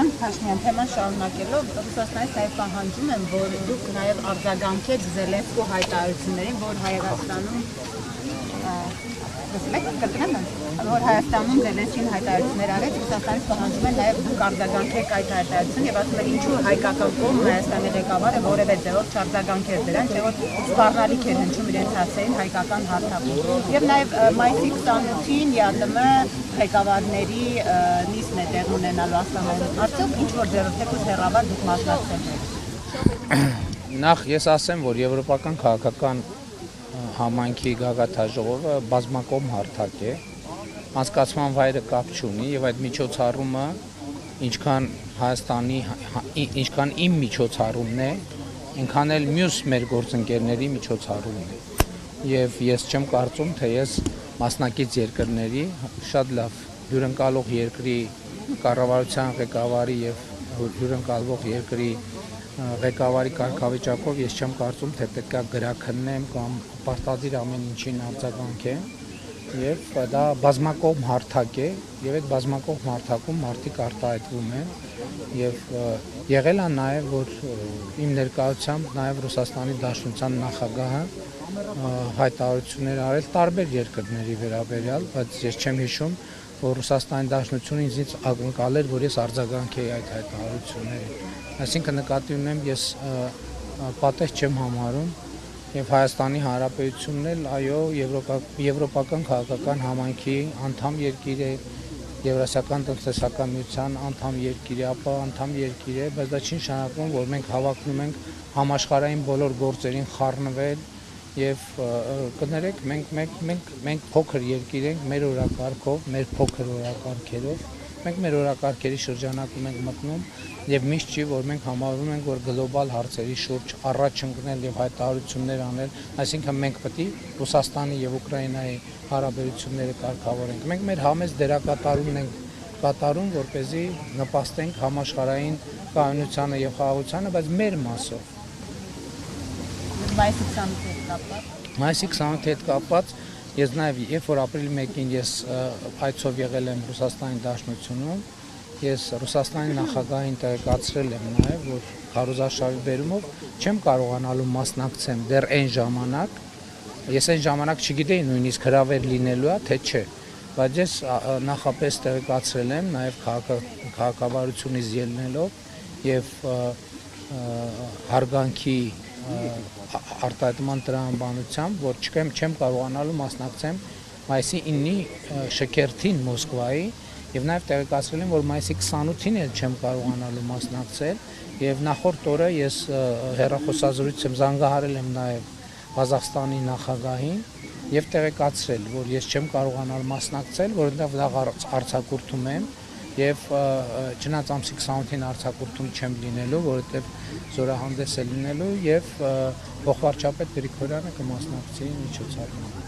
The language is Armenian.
Պարոն Փաշինյան, թեման շարունակելով, Ռուսաստանից նաև պահանջում են, որ դուք նաև արձագանքեք Զելենսկու հայտարարություններին, որ Հայաստանում Զելենսկին հայտարարություններ արեց, Ռուսաստանից պահանջում են նաև դուք արձագանքեք այդ հայտարարություն եւ ասում են ինչու հայկական կողմը Հայաստանի ղեկավարը որևէ ձևով չարձագանքեր դրան, չէ՞ որ սպառնալիք էր հնչում իրենց հասցեին հայկական հարթակում։ Եվ նաև մայիսի 28-ին ԵԱՏՄ ղեկավարների նիստն է տեղ ունենալու Աստանայում։ Արդյոք ինչ որ ձևով թեկուզ հեռավար դուք մասնակցել եք։ Նախ ես ասեմ, որ եվրոպական քաղաքական համայնքի գագաթաժողովը բազմակողմ հարթակ է, անցկացման վայրը կապ չունի եւ այդ միջոցառումը ինչքան Հայաստանի, ինչքան իմ միջոցառումն է, այնքան էլ մյուս մեր գործընկերների միջոցառումն է։ Եվ ես չեմ կարծում, թե ես մասնակից երկրների շատ լավ հյուրընկալող երկրի կառավարության ղեկավարի եւ հյուրընկալվող երկրի ղեկավարի կարգավիճակով ես չեմ կարծում, թե պետք է գրաքննեմ կամ պարտադիր ամեն ինչին արձագանքեմ եւ դա բազմակողմ հարթակ է եւ այդ բազմակողմ հարթակում մարդիկ արտահայտվում են եւ եղել է նաեւ որ իմ ներկայությամբ նաեւ Ռուսաստանի Դաշնության նախագահը հայտարարություններ արել տարբեր երկրների վերաբերյալ, բայց ես չեմ հիշում, որ Ռուսաստանի Դաշնությունը ինձ ակնկալեր, որ ես արձագանքեի այդ հայտարարություններին։ Այսինքն նկատի ունեմ, ես պատեհ չեմ համարում եւ Հայաստանի Հանրապետությունն էլ այո եվրոպական քաղաքական համայնքի անդամ երկիր է, Եվրասիական տնտեսական միության անդամ երկիր է, ապա անդամ երկիր է, բայց դա չի նշանակում, որ մենք հավակնում ենք համաշխարհային բոլոր գործերին խառնվել եւ կներեք մենք փոքր երկիր ենք մեր օրակարգով, մեր փոքր օրակարգերով մենք մեր օրակարգերի շրջանակում ենք մտնում եւ միշտ չի որ մենք համարում ենք որ գլոբալ հարցերի շուրջ առաջ ընկնել եւ հայտարարություններ անել, այսինքն մենք պետք է Ռուսաստանի եւ Ուկրաինայի հարաբերությունները կարգավորենք։ Մենք մեր համեստ դերակատարումն ենք կատարում, որպեսզի նպաստենք համաշխարհային կայունությանը եւ խաղաղությանը, բայց մեր մասով։ Մայիսի 28-ի հետ կապված ես նաև երբ որ ապրիլի 1-ին ես այցով եղել եմ Ռուսաստանի Դաշնությունում, ես Ռուսաստանի նախագահին տեղեկացրել եմ նաև, որ քարոզարշավի բերումով չեմ կարողանալու մասնակցեմ դեռ այն ժամանակ, ես այն ժամանակ չգիտեի նույնիսկ հրավեր լինելու է, թե չէ, բայց ես նախապես տեղեկացրել եմ նաև քաղաքավարությունից ելնելով եւ հարգանքի արտահայտման տրամաբանությամբ, որ չեմ կարողանալու մասնակցեմ մայիսի 9-ի շքերթին Մոսկվայի եւ նաեւ տեղեկացրել եմ, որ մայիսի 28-ին էլ չեմ կարողանալու մասնակցել եւ նախորդ օրը ես հեռախոսազրույց եմ զանգահարել եմ նաեւ Ղազախստանի նախագահին եւ տեղեկացրել, որ ես չեմ կարողանալ մասնակցել, որովհետեւ դա արձակուրդում եմ եւ չնայած ամսի 28-ին արձակուրդում չեմ լինելու, որովհետեւ զորահանդես է լինելու եւ փոխվարչապետ Գրիգորյանը կմասնակցի միջոցառմանը։